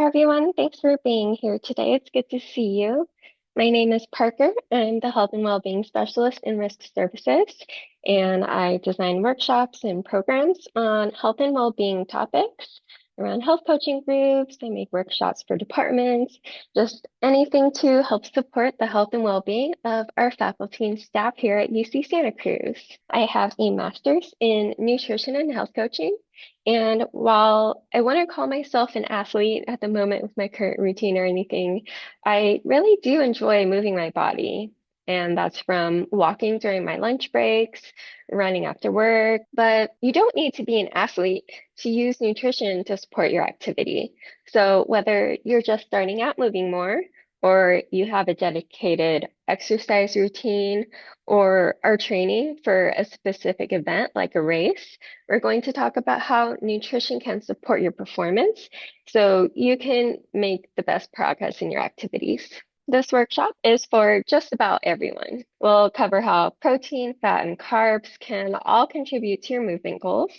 everyone. Thanks for being here today. It's good to see you. My name is Parker. I'm the Health and Wellbeing Specialist in Risk Services, and I design workshops and programs on health and wellbeing topics around health coaching groups. I make workshops for departments, just anything to help support the health and well-being of our faculty and staff here at UC Santa Cruz. I have a master's in nutrition and health coaching. And while I wouldn't call myself an athlete at the moment with my current routine or anything, I really do enjoy moving my body. And that's from walking during my lunch breaks, running after work. But you don't need to be an athlete to use nutrition to support your activity. So whether you're just starting out moving more, or you have a dedicated exercise routine, or are training for a specific event like a race, we're going to talk about how nutrition can support your performance so you can make the best progress in your activities. This workshop is for just about everyone. We'll cover how protein, fat, and carbs can all contribute to your movement goals.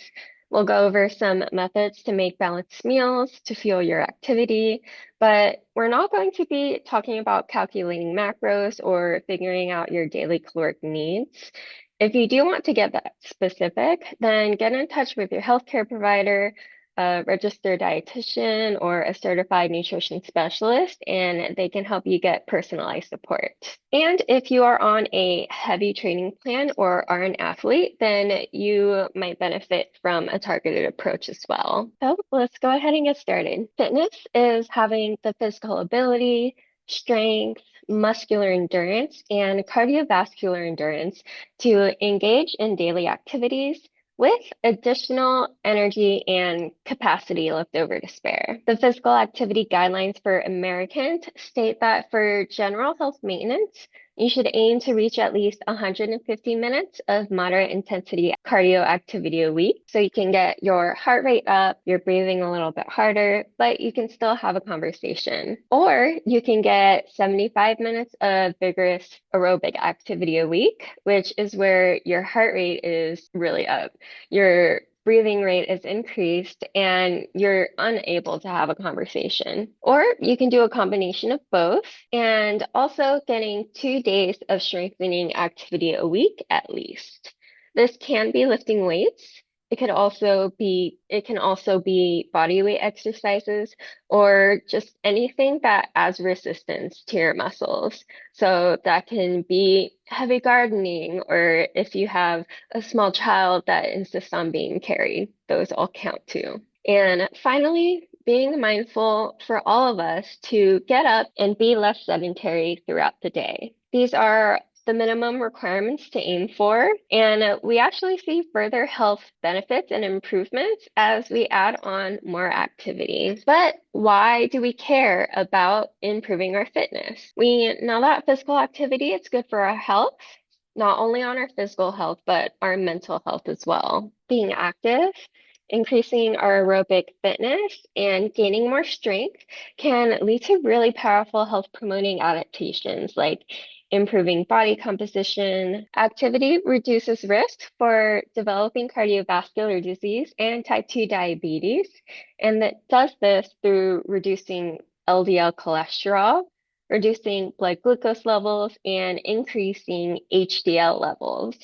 We'll go over some methods to make balanced meals to fuel your activity, but we're not going to be talking about calculating macros or figuring out your daily caloric needs. If you do want to get that specific, then get in touch with your healthcare provider, a registered dietitian, or a certified nutrition specialist, and they can help you get personalized support. And if you are on a heavy training plan or are an athlete, then you might benefit from a targeted approach as well. So let's go ahead and get started. Fitness is having the physical ability, strength, muscular endurance, and cardiovascular endurance to engage in daily activities with additional energy and capacity left over to spare. The physical activity guidelines for Americans state that for general health maintenance, you should aim to reach at least 150 minutes of moderate intensity cardio activity a week. So you can get your heart rate up, you're breathing a little bit harder, but you can still have a conversation. Or you can get 75 minutes of vigorous aerobic activity a week, which is where your heart rate is really up. Your breathing rate is increased and you're unable to have a conversation. Or you can do a combination of both and also getting 2 days of strengthening activity a week at least. This can be lifting weights. It can also be body weight exercises or just anything that adds resistance to your muscles. So that can be heavy gardening, or if you have a small child that insists on being carried, those all count too. And finally, being mindful for all of us to get up and be less sedentary throughout the day. These are the minimum requirements to aim for, and we actually see further health benefits and improvements as we add on more activity. But why do we care about improving our fitness? We know that physical activity is good for our health, not only on our physical health, but our mental health as well. Being active, increasing our aerobic fitness, and gaining more strength can lead to really powerful health promoting adaptations like improving body composition. Activity reduces risk for developing cardiovascular disease and type 2 diabetes, and that does this through reducing LDL cholesterol, reducing blood glucose levels, and increasing HDL levels.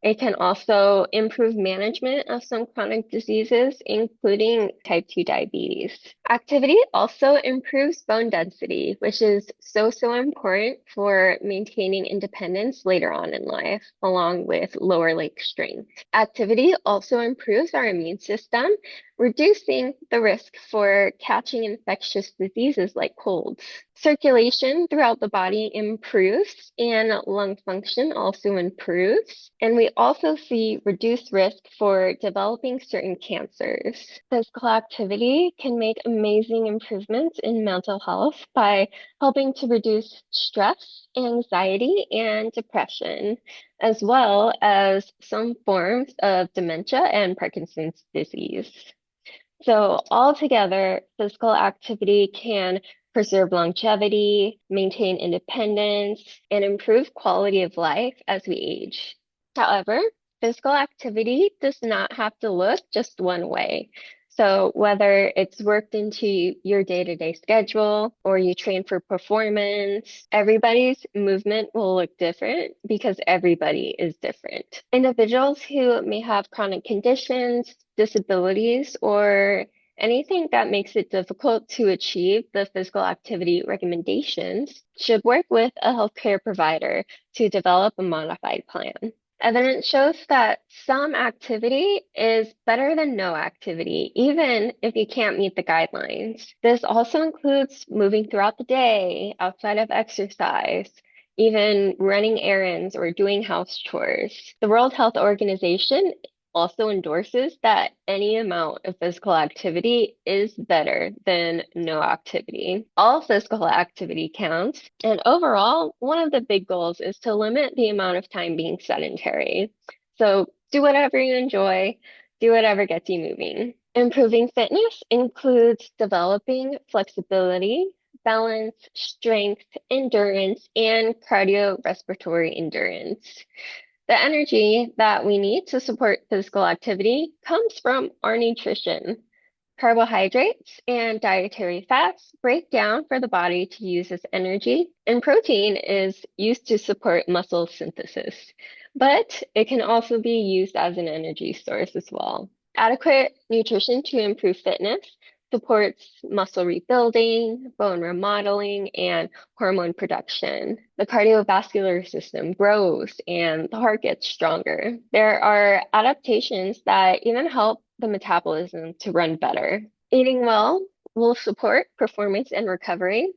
It can also improve management of some chronic diseases, including type 2 diabetes. Activity also improves bone density, which is so important for maintaining independence later on in life, along with lower leg strength. Activity also improves our immune system, reducing the risk for catching infectious diseases like colds. Circulation throughout the body improves and lung function also improves. And we also see reduced risk for developing certain cancers. Physical activity can make amazing improvements in mental health by helping to reduce stress, anxiety, and depression, as well as some forms of dementia and Parkinson's disease. So altogether, physical activity can preserve longevity, maintain independence, and improve quality of life as we age. However, physical activity does not have to look just one way. So whether it's worked into your day-to-day schedule or you train for performance, everybody's movement will look different because everybody is different. Individuals who may have chronic conditions, disabilities, or anything that makes it difficult to achieve the physical activity recommendations should work with a healthcare provider to develop a modified plan. Evidence shows that some activity is better than no activity, even if you can't meet the guidelines. This also includes moving throughout the day outside of exercise, even running errands or doing house chores. The World Health Organization also endorses that any amount of physical activity is better than no activity. All physical activity counts, and overall, one of the big goals is to limit the amount of time being sedentary. So do whatever you enjoy, do whatever gets you moving. Improving fitness includes developing flexibility, balance, strength, endurance, and cardiorespiratory endurance. The energy that we need to support physical activity comes from our nutrition. Carbohydrates and dietary fats break down for the body to use as energy, and protein is used to support muscle synthesis, but it can also be used as an energy source as well. Adequate nutrition to improve fitness supports muscle rebuilding, bone remodeling, and hormone production. The cardiovascular system grows and the heart gets stronger. There are adaptations that even help the metabolism to run better. Eating well will support performance and recovery,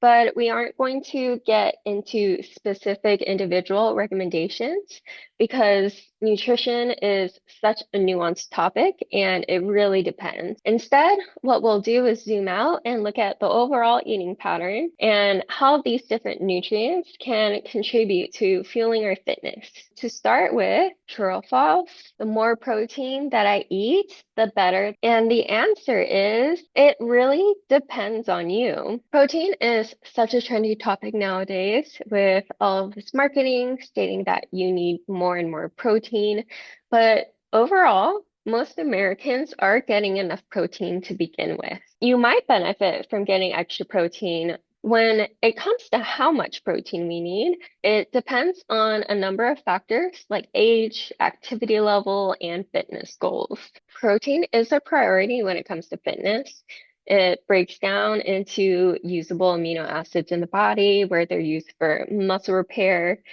but we aren't going to get into specific individual recommendations because nutrition is such a nuanced topic and it really depends. Instead, what we'll do is zoom out and look at the overall eating pattern and how these different nutrients can contribute to fueling our fitness. To start with, true or false, the more protein that I eat, the better. And the answer is it really depends on you. Protein is such a trendy topic nowadays with all of this marketing stating that you need more and more protein. But overall, most Americans are getting enough protein to begin with. You might benefit from getting extra protein. When it comes to how much protein we need, it depends on a number of factors like age, activity level, and fitness goals. Protein is a priority when it comes to fitness. It breaks down into usable amino acids in the body where they're used for muscle repair,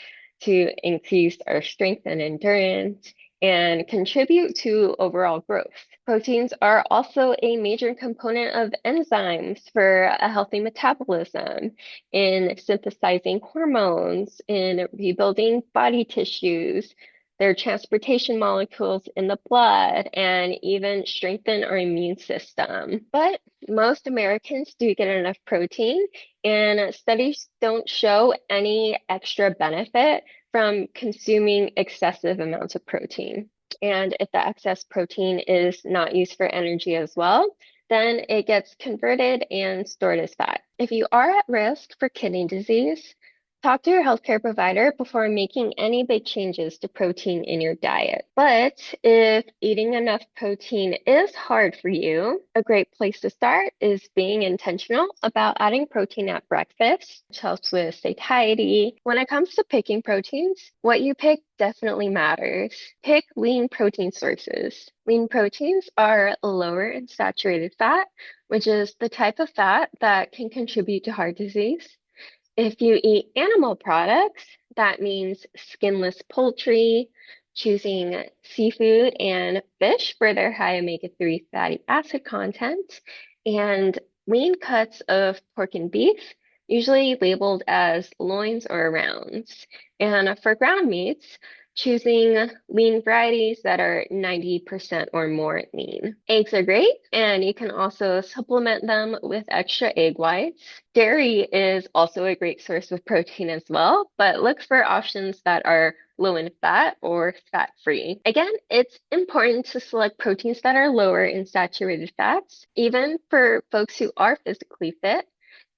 to increase our strength and endurance, and contribute to overall growth. Proteins are also a major component of enzymes for a healthy metabolism, in synthesizing hormones, in rebuilding body tissues. They're transportation molecules in the blood and even strengthen our immune system. But most Americans do get enough protein, and studies don't show any extra benefit from consuming excessive amounts of protein. And if the excess protein is not used for energy as well, then it gets converted and stored as fat. If you are at risk for kidney disease, talk to your healthcare provider before making any big changes to protein in your diet. But if eating enough protein is hard for you, a great place to start is being intentional about adding protein at breakfast, which helps with satiety. When it comes to picking proteins, what you pick definitely matters. Pick lean protein sources. Lean proteins are lower in saturated fat, which is the type of fat that can contribute to heart disease. If you eat animal products, that means skinless poultry, choosing seafood and fish for their high omega-3 fatty acid content, and lean cuts of pork and beef, usually labeled as loins or rounds. And for ground meats, choosing lean varieties that are 90% or more lean. Eggs are great, and you can also supplement them with extra egg whites. Dairy is also a great source of protein as well, but look for options that are low in fat or fat-free. Again, it's important to select proteins that are lower in saturated fats. Even for folks who are physically fit,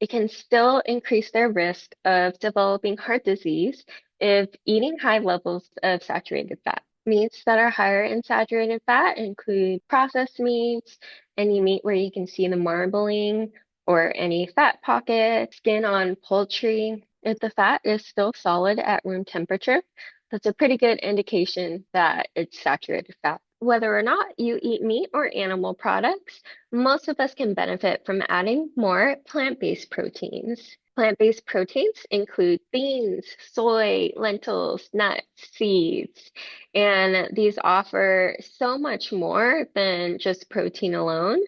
it can still increase their risk of developing heart disease if eating high levels of saturated fat. Meats that are higher in saturated fat include processed meats, any meat where you can see the marbling, or any fat pockets, skin on poultry. If the fat is still solid at room temperature, that's a pretty good indication that it's saturated fat. Whether or not you eat meat or animal products, most of us can benefit from adding more plant-based proteins. Plant-based proteins include beans, soy, lentils, nuts, seeds, and these offer so much more than just protein alone.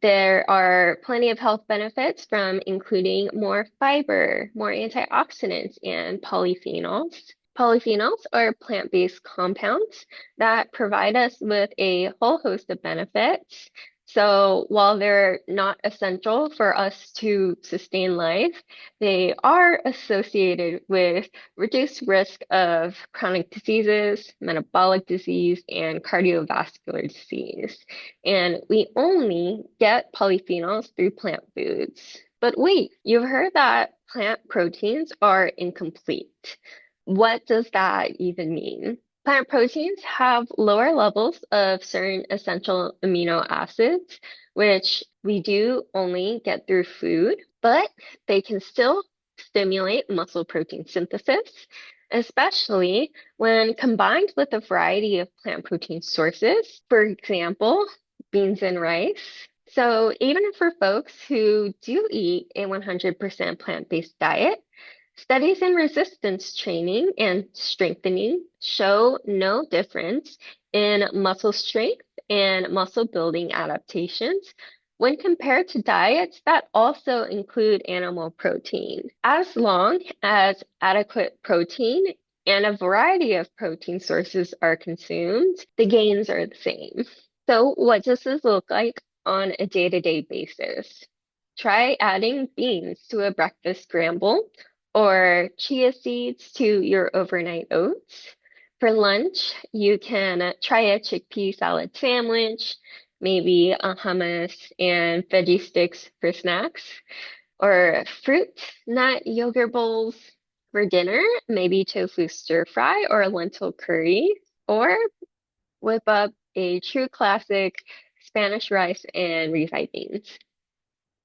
There are plenty of health benefits from including more fiber, more antioxidants, and polyphenols. Polyphenols are plant-based compounds that provide us with a whole host of benefits. So while they're not essential for us to sustain life, they are associated with reduced risk of chronic diseases, metabolic disease, and cardiovascular disease. And we only get polyphenols through plant foods. But wait, you've heard that plant proteins are incomplete. What does that even mean? Plant proteins have lower levels of certain essential amino acids, which we do only get through food, but they can still stimulate muscle protein synthesis, especially when combined with a variety of plant protein sources. For example, beans and rice. So even for folks who do eat a 100% plant-based diet, studies in resistance training and strengthening show no difference in muscle strength and muscle building adaptations when compared to diets that also include animal protein. As long as adequate protein and a variety of protein sources are consumed, the gains are the same. So, what does this look like on a day-to-day basis? Try adding beans to a breakfast scramble or chia seeds to your overnight oats. For lunch, you can try a chickpea salad sandwich, maybe a hummus and veggie sticks for snacks, or fruit, nut, yogurt bowls. For dinner, maybe tofu stir fry or lentil curry, or whip up a true classic Spanish rice and refried beans.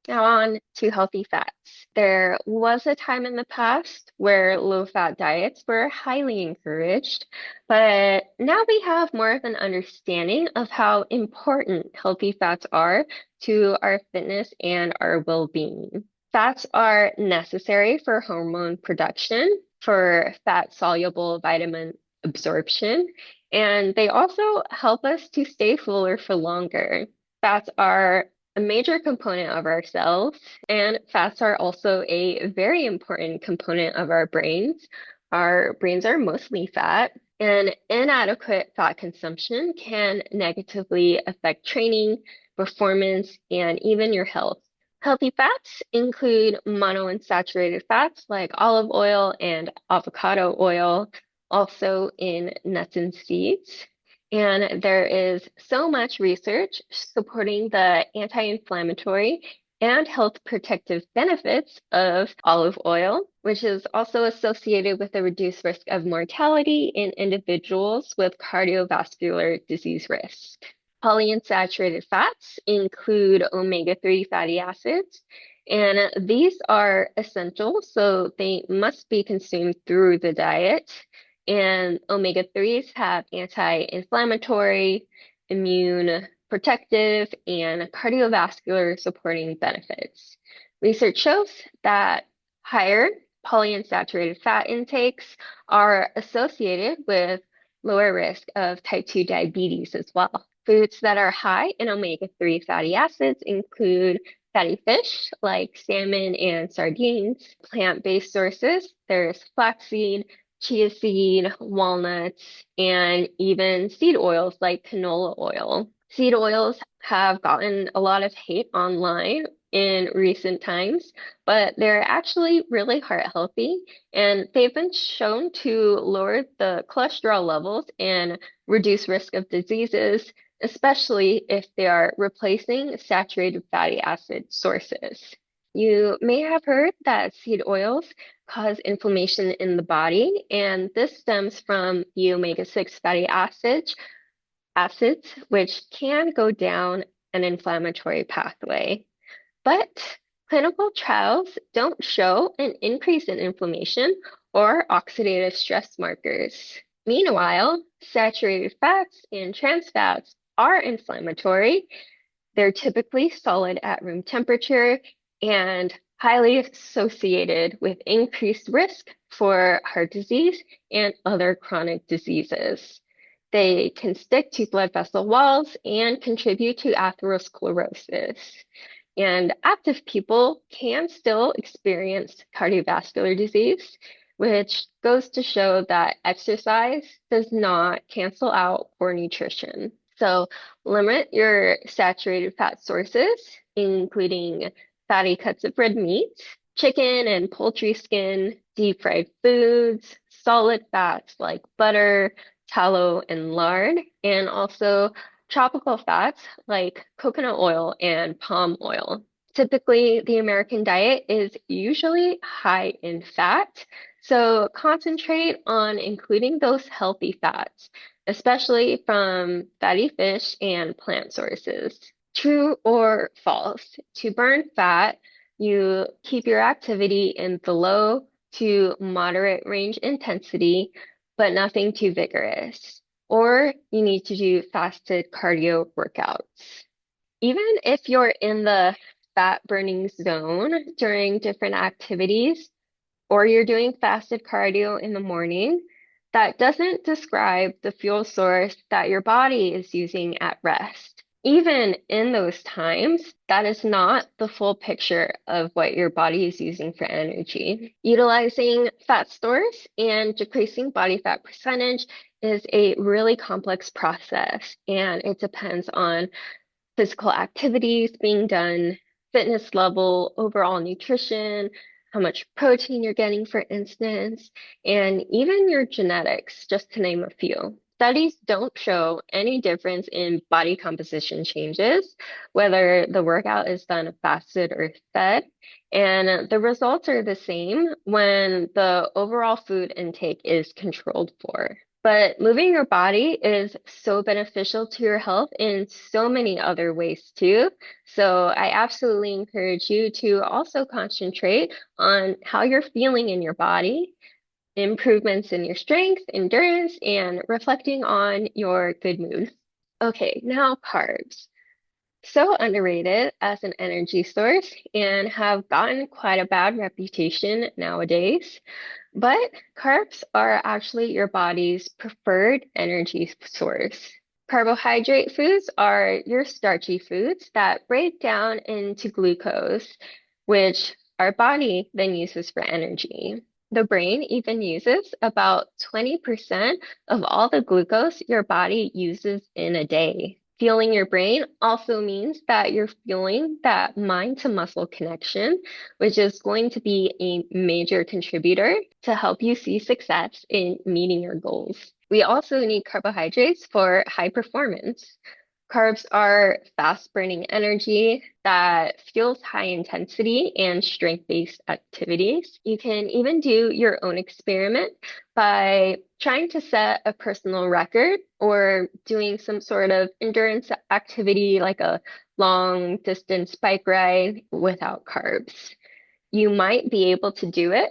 Now on to healthy fats. There was a time in the past where low-fat diets were highly encouraged, but now we have more of an understanding of how important healthy fats are to our fitness and our well-being. Fats are necessary for hormone production, for fat-soluble vitamin absorption, and they also help us to stay fuller for longer. Fats are a major component of our cells, and fats are also a very important component of our brains. Our brains are mostly fat, and inadequate fat consumption can negatively affect training, performance, and even your health. Healthy fats include monounsaturated fats like olive oil and avocado oil, also in nuts and seeds. And there is so much research supporting the anti-inflammatory and health protective benefits of olive oil, which is also associated with a reduced risk of mortality in individuals with cardiovascular disease risk. Polyunsaturated fats include omega-3 fatty acids, and these are essential, so they must be consumed through the diet. And omega-3s have anti-inflammatory, immune protective, and cardiovascular supporting benefits. Research shows that higher polyunsaturated fat intakes are associated with lower risk of type 2 diabetes as well. Foods that are high in omega-3 fatty acids include fatty fish like salmon and sardines. Plant-based sources, there's flaxseed, chia seed, walnuts, and even seed oils like canola oil. Seed oils have gotten a lot of hate online in recent times, but they're actually really heart healthy, and they've been shown to lower the cholesterol levels and reduce risk of diseases, especially if they are replacing saturated fatty acid sources. You may have heard that seed oils cause inflammation in the body, and this stems from the omega-6 fatty acids, which can go down an inflammatory pathway. But clinical trials don't show an increase in inflammation or oxidative stress markers. Meanwhile, saturated fats and trans fats are inflammatory. They're typically solid at room temperature and highly associated with increased risk for heart disease and other chronic diseases. They can stick to blood vessel walls and contribute to atherosclerosis. And active people can still experience cardiovascular disease, which goes to show that exercise does not cancel out poor nutrition. So limit your saturated fat sources, including fatty cuts of red meat, chicken and poultry skin, deep fried foods, solid fats like butter, tallow, and lard, and also tropical fats like coconut oil and palm oil. Typically, the American diet is usually high in fat, so concentrate on including those healthy fats, especially from fatty fish and plant sources. True or false? To burn fat, you keep your activity in the low to moderate range intensity, but nothing too vigorous. Or you need to do fasted cardio workouts. Even if you're in the fat burning zone during different activities, or you're doing fasted cardio in the morning, that doesn't describe the fuel source that your body is using at rest. Even in those times, that is not the full picture of what your body is using for energy. Utilizing fat stores and decreasing body fat percentage is a really complex process, and it depends on physical activities being done, fitness level, overall nutrition, how much protein you're getting, for instance, and even your genetics, just to name a few. Studies don't show any difference in body composition changes, whether the workout is done fasted or fed, and the results are the same when the overall food intake is controlled for. But moving your body is so beneficial to your health in so many other ways too. So I absolutely encourage you to also concentrate on how you're feeling in your body, improvements in your strength, endurance, and reflecting on your good mood. Okay, now carbs. So underrated as an energy source and have gotten quite a bad reputation nowadays. But carbs are actually your body's preferred energy source. Carbohydrate foods are your starchy foods that break down into glucose, which our body then uses for energy. The brain even uses about 20% of all the glucose your body uses in a day. Fueling your brain also means that you're fueling that mind to muscle connection, which is going to be a major contributor to help you see success in meeting your goals. We also need carbohydrates for high performance. Carbs are fast burning energy that fuels high intensity and strength-based activities. You can even do your own experiment by trying to set a personal record or doing some sort of endurance activity like a long distance bike ride without carbs. You might be able to do it,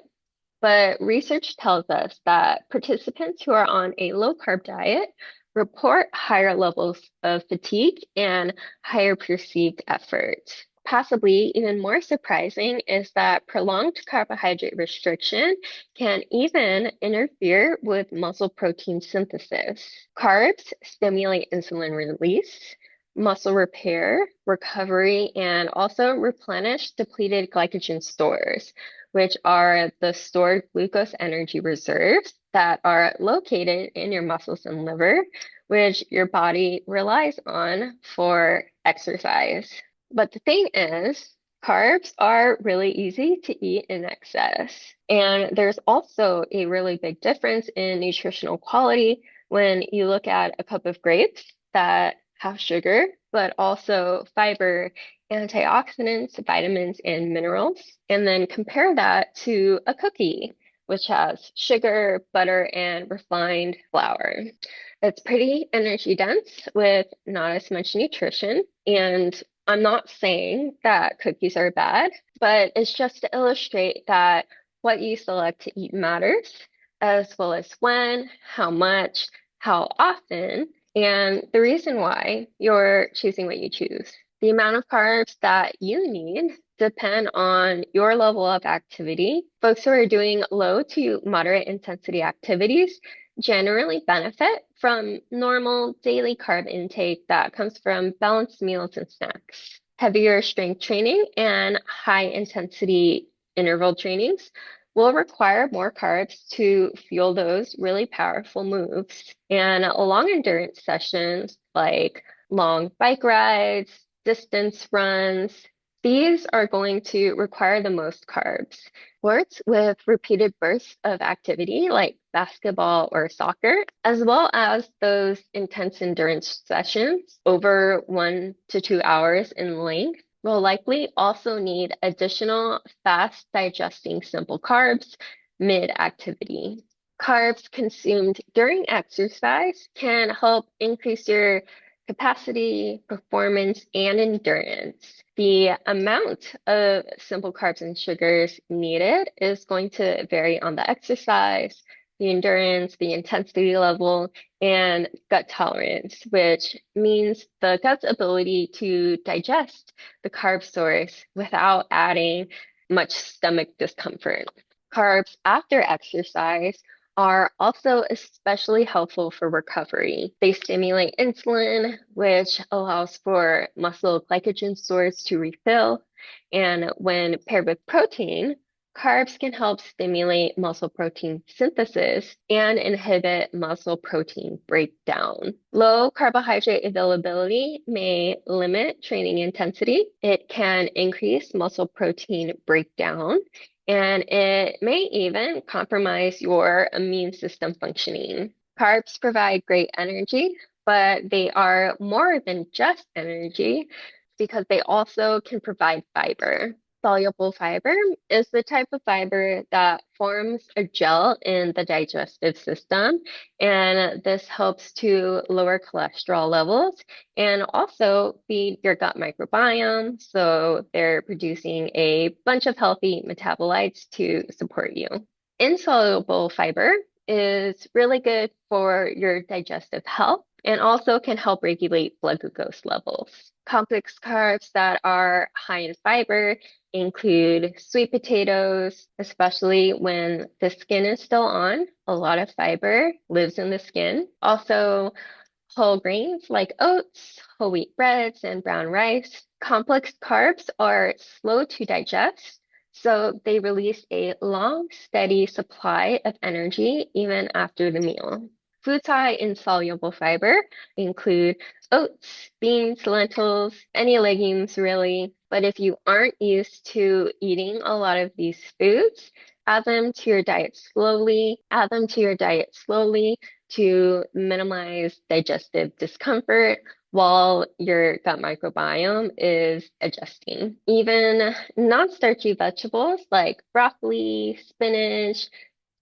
but research tells us that participants who are on a low carb diet report higher levels of fatigue and higher perceived effort. Possibly even more surprising is that prolonged carbohydrate restriction can even interfere with muscle protein synthesis. Carbs stimulate insulin release, muscle repair, recovery, and also replenish depleted glycogen stores, which are the stored glucose energy reserves that are located in your muscles and liver, which your body relies on for exercise. But the thing is, carbs are really easy to eat in excess. And there's also a really big difference in nutritional quality when you look at a cup of grapes that have sugar, but also fiber antioxidants, vitamins, and minerals, and then compare that to a cookie, which has sugar, butter, and refined flour. It's pretty energy dense with not as much nutrition. And I'm not saying that cookies are bad, but it's just to illustrate that what you select to eat matters, as well as when, how much, how often, and the reason why you're choosing what you choose. The amount of carbs that you need depend on your level of activity. Folks who are doing low to moderate intensity activities generally benefit from normal daily carb intake that comes from balanced meals and snacks. Heavier strength training and high intensity interval trainings will require more carbs to fuel those really powerful moves. And long endurance sessions like long bike rides, distance runs, these are going to require the most carbs. Sports with repeated bursts of activity like basketball or soccer, as well as those intense endurance sessions over 1 to 2 hours in length, will likely also need additional fast digesting simple carbs mid-activity. Carbs consumed during exercise can help increase your capacity, performance, and endurance. The amount of simple carbs and sugars needed is going to vary on the exercise, the endurance, the intensity level, and gut tolerance, which means the gut's ability to digest the carb source without adding much stomach discomfort. Carbs after exercise are also especially helpful for recovery. They stimulate insulin, which allows for muscle glycogen stores to refill. And when paired with protein, carbs can help stimulate muscle protein synthesis and inhibit muscle protein breakdown. Low carbohydrate availability may limit training intensity. It can increase muscle protein breakdown, and it may even compromise your immune system functioning. Carbs provide great energy, but they are more than just energy because they also can provide fiber. Soluble fiber is the type of fiber that forms a gel in the digestive system, and this helps to lower cholesterol levels and also feed your gut microbiome. So they're producing a bunch of healthy metabolites to support you. Insoluble fiber is really good for your digestive health and also can help regulate blood glucose levels. Complex carbs that are high in fiber include sweet potatoes, especially when the skin is still on. A lot of fiber lives in the skin. Also, whole grains like oats, whole wheat breads, and brown rice. Complex carbs are slow to digest, so they release a long, steady supply of energy even after the meal. Foods high in soluble fiber include oats, beans, lentils, any legumes really. But if you aren't used to eating a lot of these foods, add them to your diet slowly. Add them to your diet slowly to minimize digestive discomfort while your gut microbiome is adjusting. Even non-starchy vegetables like broccoli, spinach,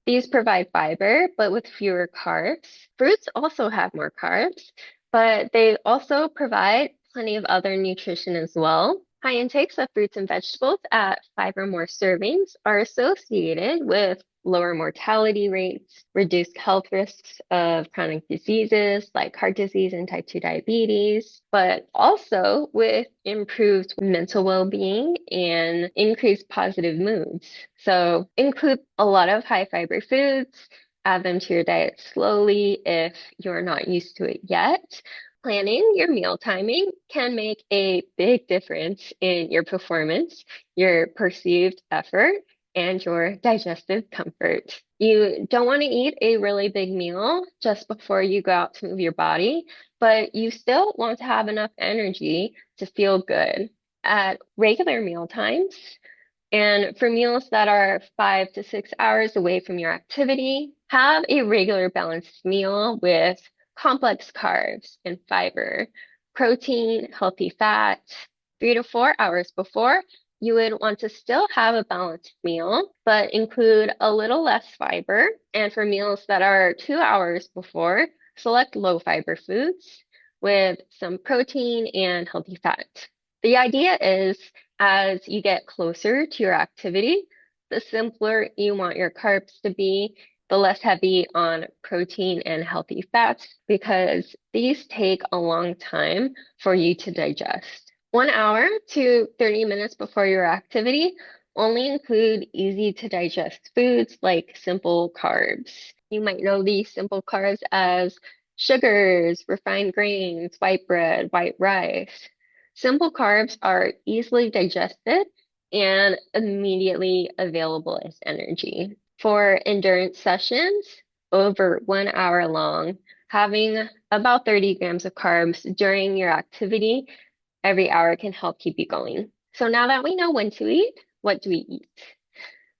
these provide fiber, but with fewer carbs. Fruits also have more carbs, but they also provide plenty of other nutrition as well. High intakes of fruits and vegetables at 5 or more servings are associated with lower mortality rates, reduced health risks of chronic diseases like heart disease and type 2 diabetes, but also with improved mental well-being and increased positive moods. So include a lot of high fiber foods, add them to your diet slowly if you're not used to it yet. Planning your meal timing can make a big difference in your performance, your perceived effort, and your digestive comfort. You don't want to eat a really big meal just before you go out to move your body, but you still want to have enough energy to feel good. At regular meal times, and for meals that are 5 to 6 hours away from your activity, have a regular balanced meal with complex carbs and fiber, protein, healthy fat, 3 to 4 hours before, you would want to still have a balanced meal, but include a little less fiber. And for meals that are 2 hours before, select low fiber foods with some protein and healthy fat. The idea is as you get closer to your activity, the simpler you want your carbs to be, the less heavy on protein and healthy fats, because these take a long time for you to digest. 1 hour to 30 minutes before your activity, only include easy to digest foods like simple carbs. You might know these simple carbs as sugars, refined grains, white bread, white rice. Simple carbs are easily digested and immediately available as energy. For endurance sessions, over 1 hour long, having about 30 grams of carbs during your activity every hour can help keep you going. So now that we know when to eat, what do we eat?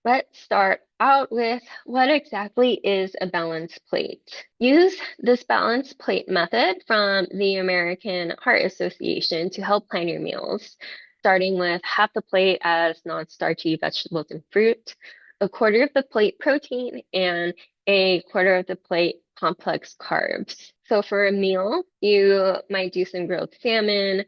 Let's start out with what exactly is a balanced plate. Use this balanced plate method from the American Heart Association to help plan your meals, starting with half the plate as non-starchy vegetables and fruit, a quarter of the plate protein, and a quarter of the plate complex carbs. So for a meal, you might do some grilled salmon,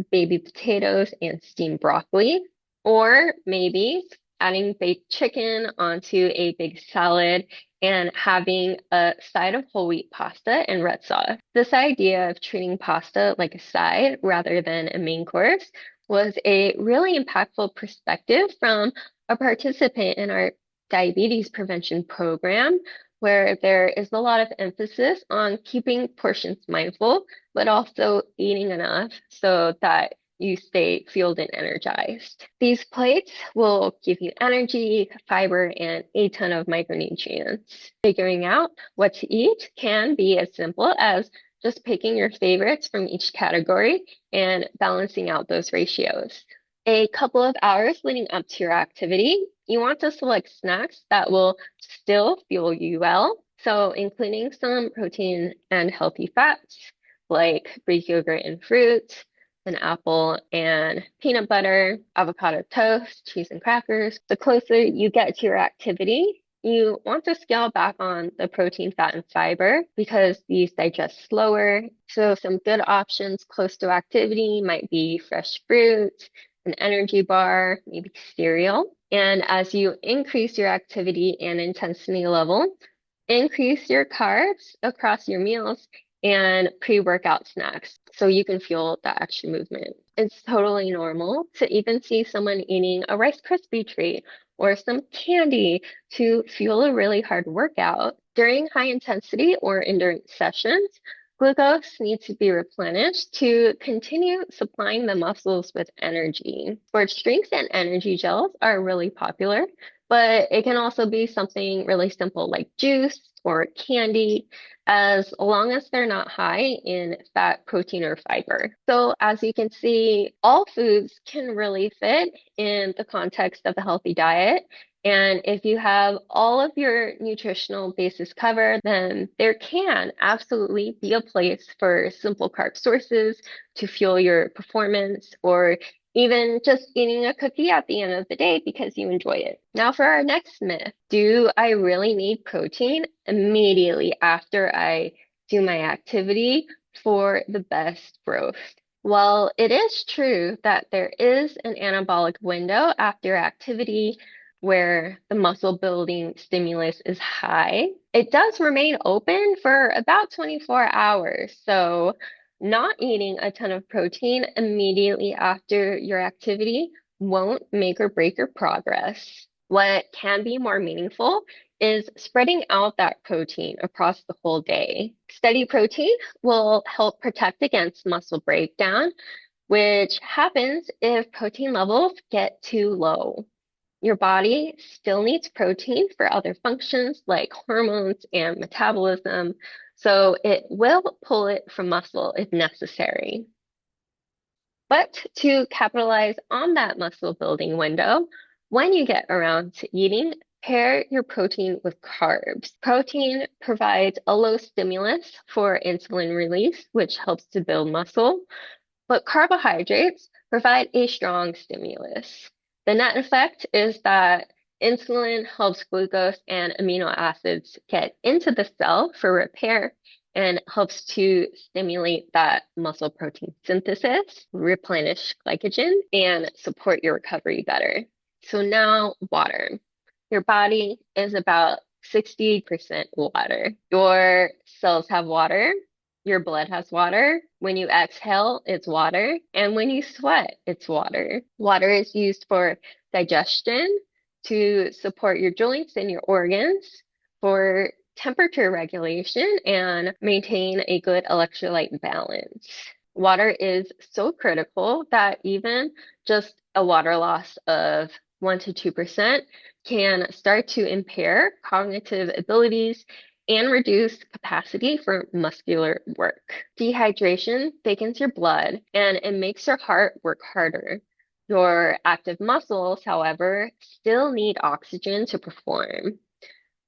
baby potatoes, and steamed broccoli, or maybe adding baked chicken onto a big salad and having a side of whole wheat pasta and red sauce. This idea of treating pasta like a side rather than a main course was a really impactful perspective from a participant in our diabetes prevention program, where there is a lot of emphasis on keeping portions mindful, but also eating enough so that you stay fueled and energized. These plates will give you energy, fiber, and a ton of micronutrients. Figuring out what to eat can be as simple as just picking your favorites from each category and balancing out those ratios. A couple of hours leading up to your activity, you want to select snacks that will still fuel you well. So including some protein and healthy fats like Greek yogurt and fruit, an apple and peanut butter, avocado toast, cheese and crackers. The closer you get to your activity, you want to scale back on the protein, fat, and fiber because these digest slower. So some good options close to activity might be fresh fruit, an energy bar, maybe cereal. And as you increase your activity and intensity level, increase your carbs across your meals and pre-workout snacks so you can fuel that extra movement. It's totally normal to even see someone eating a Rice Krispie treat or some candy to fuel a really hard workout. During high intensity or endurance sessions, glucose needs to be replenished to continue supplying the muscles with energy. Sports drinks and energy gels are really popular, but it can also be something really simple like juice or candy, as long as they're not high in fat, protein, or fiber. So as you can see, all foods can really fit in the context of a healthy diet. And if you have all of your nutritional bases covered, then there can absolutely be a place for simple carb sources to fuel your performance, or even just eating a cookie at the end of the day because you enjoy it. Now for our next myth, do I really need protein immediately after I do my activity for the best growth? Well, it is true that there is an anabolic window after activity where the muscle building stimulus is high. It does remain open for about 24 hours. So not eating a ton of protein immediately after your activity won't make or break your progress. What can be more meaningful is spreading out that protein across the whole day. Steady protein will help protect against muscle breakdown, which happens if protein levels get too low. Your body still needs protein for other functions like hormones and metabolism, so it will pull it from muscle if necessary. But to capitalize on that muscle building window, when you get around to eating, pair your protein with carbs. Protein provides a low stimulus for insulin release, which helps to build muscle. But carbohydrates provide a strong stimulus. The net effect is that insulin helps glucose and amino acids get into the cell for repair and helps to stimulate that muscle protein synthesis, replenish glycogen, and support your recovery better. So now water. Your body is about 60% water. Your cells have water. Your blood has water. When you exhale, it's water. And when you sweat, it's water. Water is used for digestion, to support your joints and your organs, for temperature regulation, and maintain a good electrolyte balance. Water is so critical that even just a water loss of 1 to 2% can start to impair cognitive abilities and reduce capacity for muscular work. Dehydration thickens your blood and it makes your heart work harder. Your active muscles, however, still need oxygen to perform.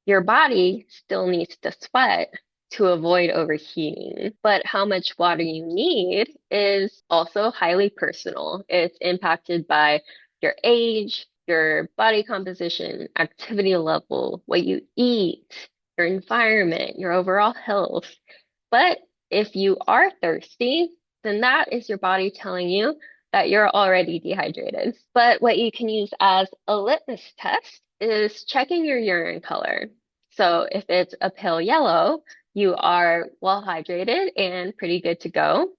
Your body still needs to sweat to avoid overheating, but how much water you need is also highly personal. It's impacted by your age, your body composition, activity level, what you eat, your environment, your overall health. But if you are thirsty, then that is your body telling you that you're already dehydrated. But what you can use as a litmus test is checking your urine color. So if it's a pale yellow, you are well hydrated and pretty good to go.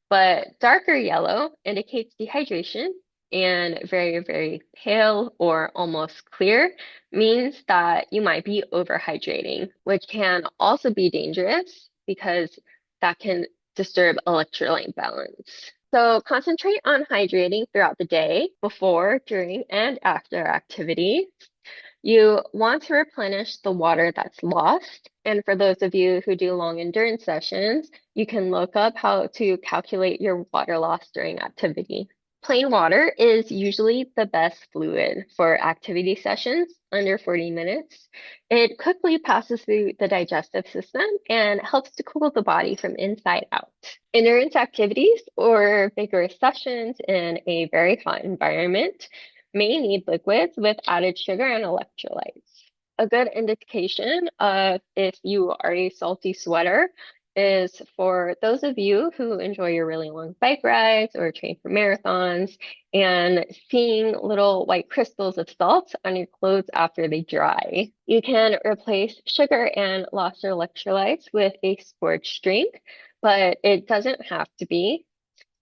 But darker yellow indicates dehydration, and very, very pale or almost clear means that you might be overhydrating, which can also be dangerous because that can disturb electrolyte balance. So concentrate on hydrating throughout the day, before, during, and after activity. You want to replenish the water that's lost. And for those of you who do long endurance sessions, you can look up how to calculate your water loss during activity. Plain water is usually the best fluid for activity sessions under 40 minutes. It quickly passes through the digestive system and helps to cool the body from inside out. Endurance activities or vigorous sessions in a very hot environment may need liquids with added sugar and electrolytes. A good indication of if you are a salty sweater is for those of you who enjoy your really long bike rides or train for marathons and seeing little white crystals of salt on your clothes after they dry. You can replace sugar and lost electrolytes with a sports drink, but it doesn't have to be.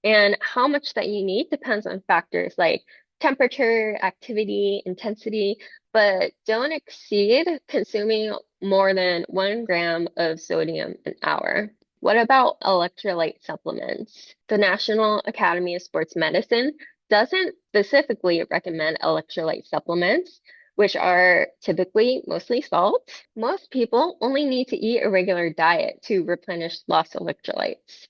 And how much that you need depends on factors like temperature, activity, intensity, but don't exceed consuming more than 1 gram of sodium an hour. What about electrolyte supplements? The National Academy of Sports Medicine doesn't specifically recommend electrolyte supplements, which are typically mostly salt. Most people only need to eat a regular diet to replenish lost electrolytes.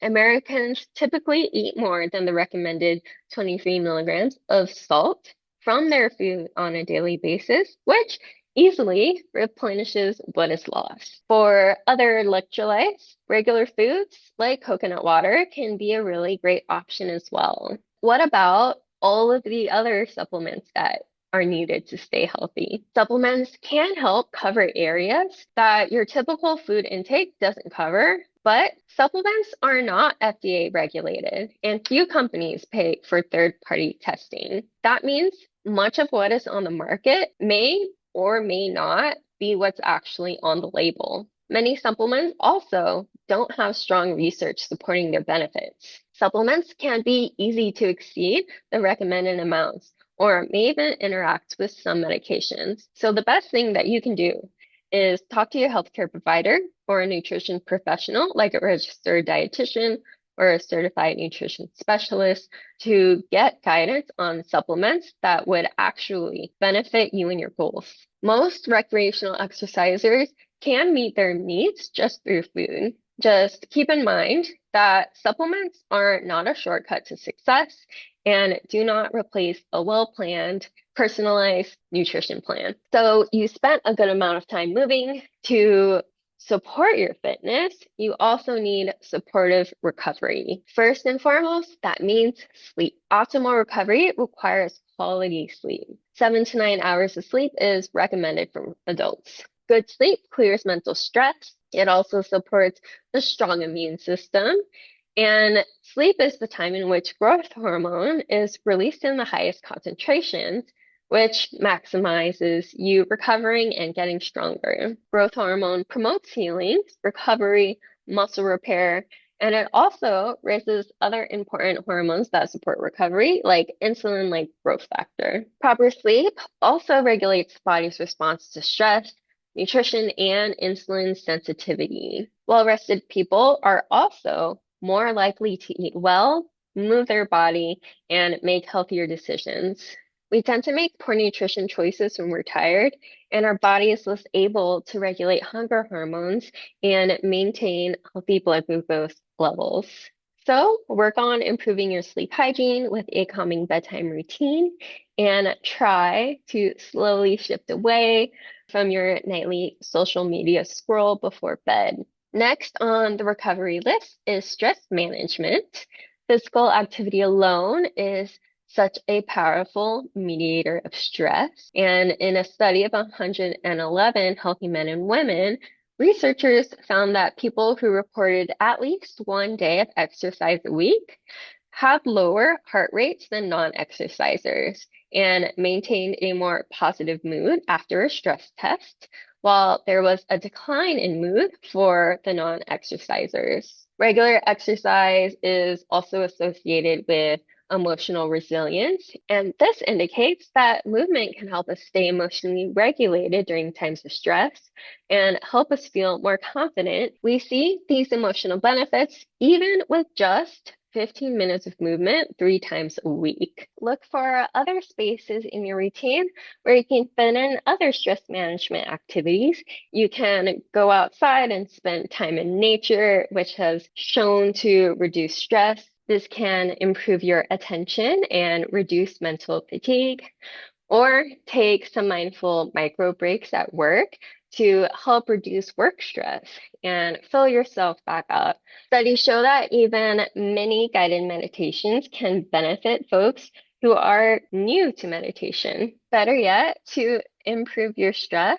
Americans typically eat more than the recommended 23 milligrams of salt from their food on a daily basis, which easily replenishes what is lost. For other electrolytes, regular foods like coconut water can be a really great option as well. What about all of the other supplements that are needed to stay healthy? Supplements can help cover areas that your typical food intake doesn't cover, but supplements are not FDA regulated, and few companies pay for third-party testing. That means much of what is on the market may or may not be what's actually on the label. Many supplements also don't have strong research supporting their benefits. Supplements can be easy to exceed the recommended amounts or may even interact with some medications. So the best thing that you can do is talk to your healthcare provider or a nutrition professional like a registered dietitian or a certified nutrition specialist to get guidance on supplements that would actually benefit you and your goals. Most recreational exercisers can meet their needs just through food. Just keep in mind that supplements are not a shortcut to success and do not replace a well-planned, personalized nutrition plan. So you spent a good amount of time moving to support your fitness, you also need supportive recovery. First and foremost, that means sleep. Optimal recovery requires quality sleep. 7 to 9 hours of sleep is recommended for adults. Good sleep clears mental stress. It also supports a strong immune system. And sleep is the time in which growth hormone is released in the highest concentrations, which maximizes you recovering and getting stronger. Growth hormone promotes healing, recovery, muscle repair, and it also raises other important hormones that support recovery, like insulin like growth factor. Proper sleep also regulates the body's response to stress, nutrition, and insulin sensitivity. Well-rested people are also more likely to eat well, move their body, and make healthier decisions. We tend to make poor nutrition choices when we're tired, and our body is less able to regulate hunger hormones and maintain healthy blood glucose levels. So, work on improving your sleep hygiene with a calming bedtime routine and try to slowly shift away from your nightly social media scroll before bed. Next on the recovery list is stress management. Physical activity alone is such a powerful mediator of stress. And in a study of 111 healthy men and women, researchers found that people who reported at least 1 day of exercise a week had lower heart rates than non-exercisers and maintained a more positive mood after a stress test, while there was a decline in mood for the non-exercisers. Regular exercise is also associated with emotional resilience, and this indicates that movement can help us stay emotionally regulated during times of stress and help us feel more confident. We see these emotional benefits even with just 15 minutes of movement 3 times a week. Look for other spaces in your routine where you can fit in other stress management activities. You can go outside and spend time in nature, which has shown to reduce stress. This can improve your attention and reduce mental fatigue, or take some mindful micro breaks at work to help reduce work stress and fill yourself back up. Studies show that even mini guided meditations can benefit folks who are new to meditation. Better yet, to improve your stress,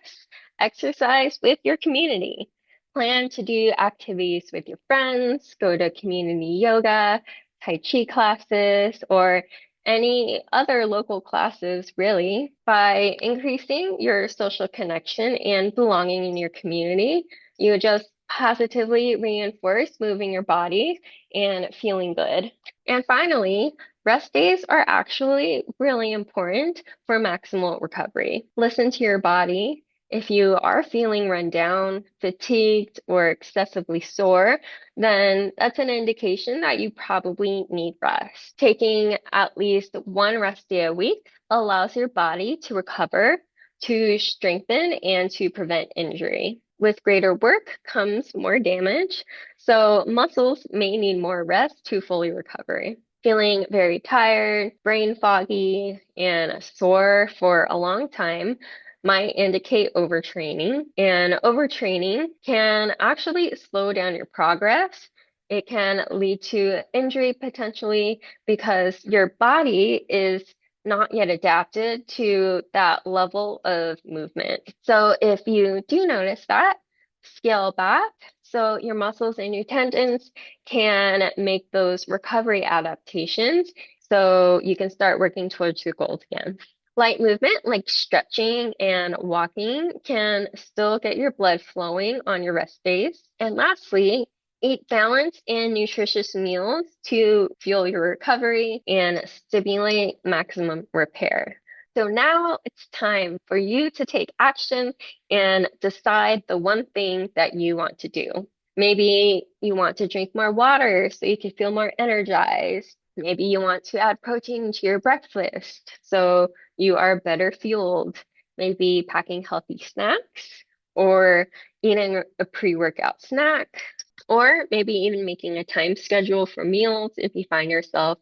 exercise with your community. Plan to do activities with your friends, go to community yoga, Tai Chi classes, or any other local classes, really. By increasing your social connection and belonging in your community, you just positively reinforce moving your body and feeling good. And finally, rest days are actually really important for maximal recovery. Listen to your body. If you are feeling run down, fatigued, or excessively sore, then that's an indication that you probably need rest. Taking at least one rest day a week allows your body to recover, to strengthen, and to prevent injury. With greater work comes more damage, so muscles may need more rest to fully recover. Feeling very tired, brain foggy, and sore for a long time might indicate overtraining, and overtraining can actually slow down your progress. It can lead to injury potentially because your body is not yet adapted to that level of movement. So if you do notice that, scale back so your muscles and your tendons can make those recovery adaptations so you can start working towards your goals again. Light movement like stretching and walking can still get your blood flowing on your rest days. And lastly, eat balanced and nutritious meals to fuel your recovery and stimulate maximum repair. So now it's time for you to take action and decide the one thing that you want to do. Maybe you want to drink more water so you can feel more energized. Maybe you want to add protein to your breakfast so you are better fueled. Maybe packing healthy snacks or eating a pre-workout snack, or maybe even making a time schedule for meals if you find yourself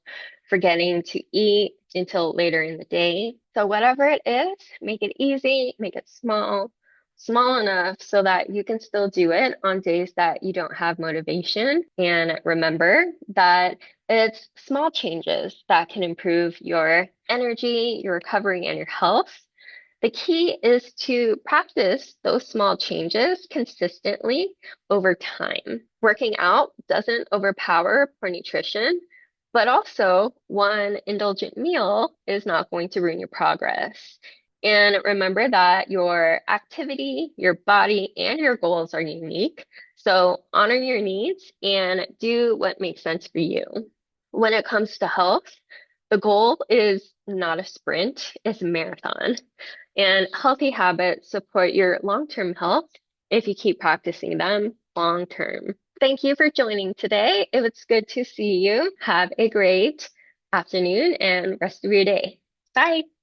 forgetting to eat until later in the day. So whatever it is, make it easy, make it small, small enough so that you can still do it on days that you don't have motivation. And remember that it's small changes that can improve your energy, your recovery, and your health. The key is to practice those small changes consistently over time. Working out doesn't overpower poor nutrition, but also one indulgent meal is not going to ruin your progress. And remember that your activity, your body, and your goals are unique. So honor your needs and do what makes sense for you. When it comes to health, the goal is not a sprint, it's a marathon. And healthy habits support your long-term health if you keep practicing them long term. Thank you for joining today. It was good to see you. Have a great afternoon and rest of your day. Bye.